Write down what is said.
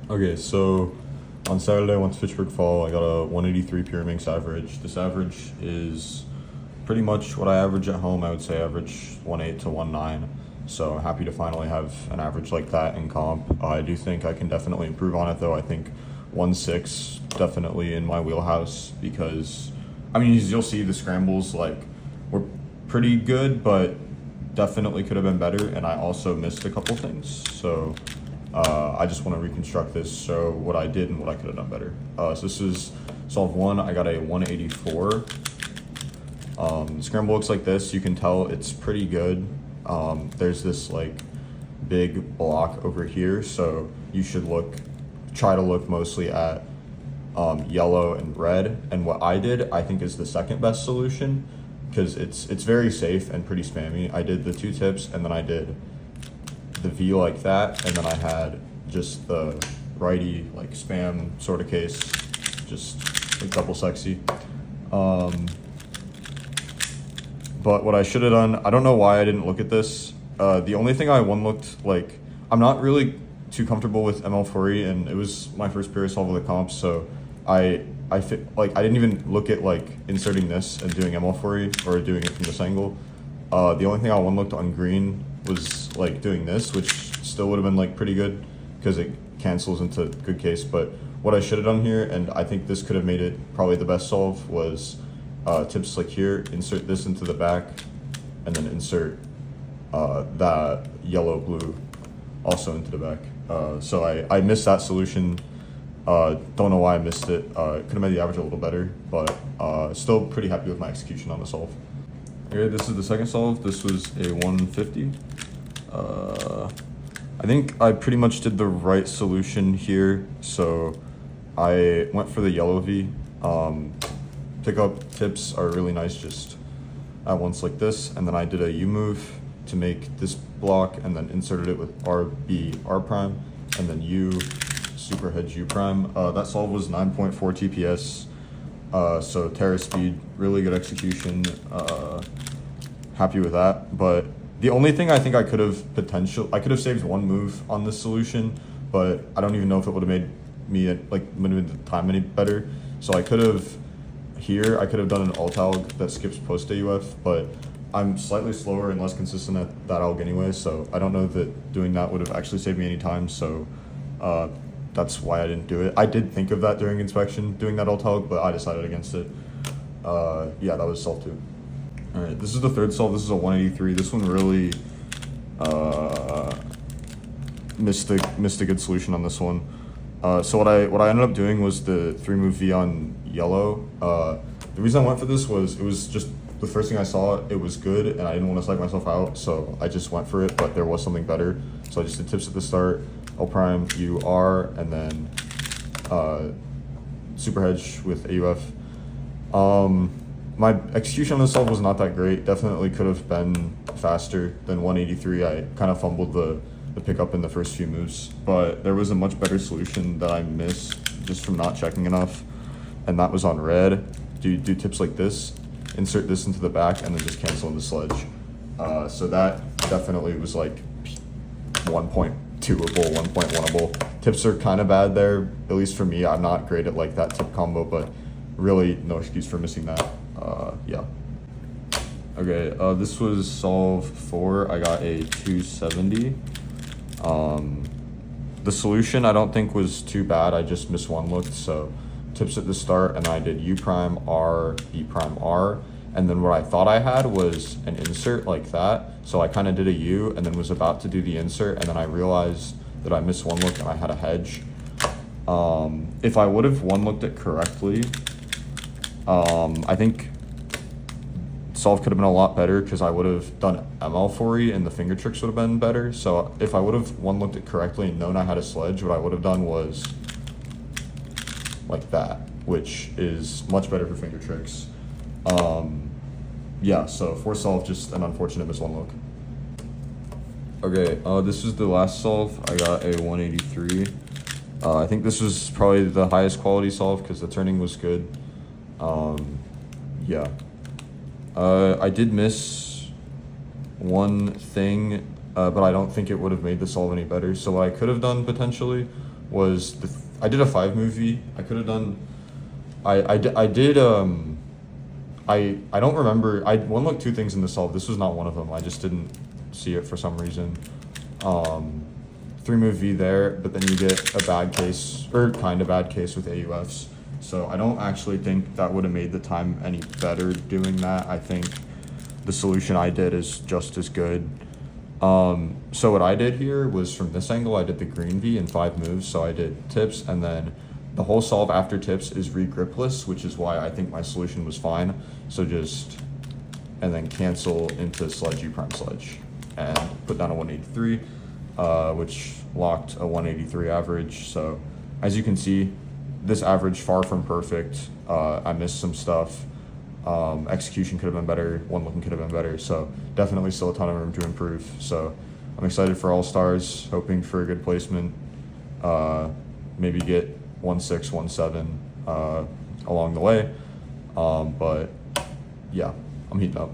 Okay, so on Saturday I went to Fitchburg Fall. I got a 183 Pyraminx average. This average is pretty much what I average at home. I would say average 1.8 to 1.9. So happy to finally have an average like that in comp. I do think I can definitely improve on it though. I think 1.6 definitely in my wheelhouse because I mean you'll see the scrambles like were pretty good, but definitely could have been better. And I also missed a couple things. So I just want to reconstruct this, so what I did and what I could have done better. So this is solve one. I got a 184. Scramble looks like this. You can tell it's pretty good. There's this like big block over here, so you should try to look mostly at yellow and red. And what I did, I think, is the second best solution because it's very safe and pretty spammy. I did the two tips, and then I did the V like that, and then I had just the righty like spam sort of case, just like double sexy. But what I should have done, I don't know why I didn't look at this. The only thing I looked like, I'm not really too comfortable with ML4E, and it was my first Pyra solve with the comps, so I didn't even look at like inserting this and doing ML4E or doing it from this angle. The only thing I looked on green was like doing this, which still would have been like pretty good because it cancels into good case. But what I should have done here, and I think this could have made it probably the best solve, was tips like here, insert this into the back, and then insert that yellow blue also into the back. So I missed that solution. Don't know why I missed it. Could have made the average a little better, but still pretty happy with my execution on the solve. Okay, this is the second solve. This was a 150. I think I pretty much did the right solution here. So I went for the yellow V. Pickup tips are really nice just at once like this. And then I did a U move to make this block and then inserted it with RB R prime and then U super hedge U prime. That solve was 9.4 TPS. So terra speed, really good execution. Happy with that. But the only thing I think I could have saved one move on this solution, but I don't even know if it would have made me the time any better. So I could have done an alt alg that skips post AUF, but I'm slightly slower and less consistent at that alg anyway, so I don't know that doing that would have actually saved me any time. So that's why I didn't do it. I did think of that during inspection, doing that alt alg, but I decided against it. Yeah, that was solve 2. All right, this is the third solve. This is a 183. This one really missed a good solution on this one. So what I ended up doing was the 3-move V on yellow. The reason I went for this was it was just the first thing I saw. It was good, and I didn't want to psych myself out, so I just went for it. But there was something better, so I just did tips at the start. L prime U R, and then super hedge with AUF. My execution on this solve was not that great. Definitely could have been faster than 183. I kind of fumbled the pickup in the first few moves, but there was a much better solution that I missed just from not checking enough, and that was on red. Do tips like this, insert this into the back, and then just cancel in the sledge. So that definitely was like 1.2able, 1.1able. Tips are kind of bad there, at least for me. I'm not great at like that tip combo, but really no excuse for missing that. Yeah. Okay, this was solve 4. I got a 270. The solution I don't think was too bad. I just missed one look. So tips at the start, and then I did U prime R, B prime R. And then what I thought I had was an insert like that. So I kind of did a U and then was about to do the insert. And then I realized that I missed one look and I had a hedge. If I would have one looked it correctly, I think solve could have been a lot better because I would have done ML4E and the finger tricks would have been better. So if I would have one looked it correctly and known I had a sledge, what I would have done was like that, which is much better for finger tricks. Yeah, so for solve, just an unfortunate miss one look. Okay, this is the last solve. I got a 183. I think this was probably the highest quality solve because the turning was good. Yeah. I did miss one thing, but I don't think it would have made the solve any better. So what I could have done potentially was I did a 5-move V. I could have done. I did. I don't remember. I one looked 2 things in the solve. This was not one of them. I just didn't see it for some reason. 3-move V there, but then you get a bad case, or kind of bad case with AUFs. So I don't actually think that would have made the time any better doing that. I think the solution I did is just as good. So what I did here was from this angle, I did the green V in 5 moves. So I did tips, and then the whole solve after tips is re-gripless, which is why I think my solution was fine. So just, and then cancel into sledge U prime sledge and put down a 183, which locked a 183 average. So as you can see, this average far from perfect. I missed some stuff. Execution could have been better. One looking could have been better. So definitely still a ton of room to improve. So I'm excited for All Stars, hoping for a good placement. Maybe get 1.6, 1.7 along the way. But yeah, I'm heating up.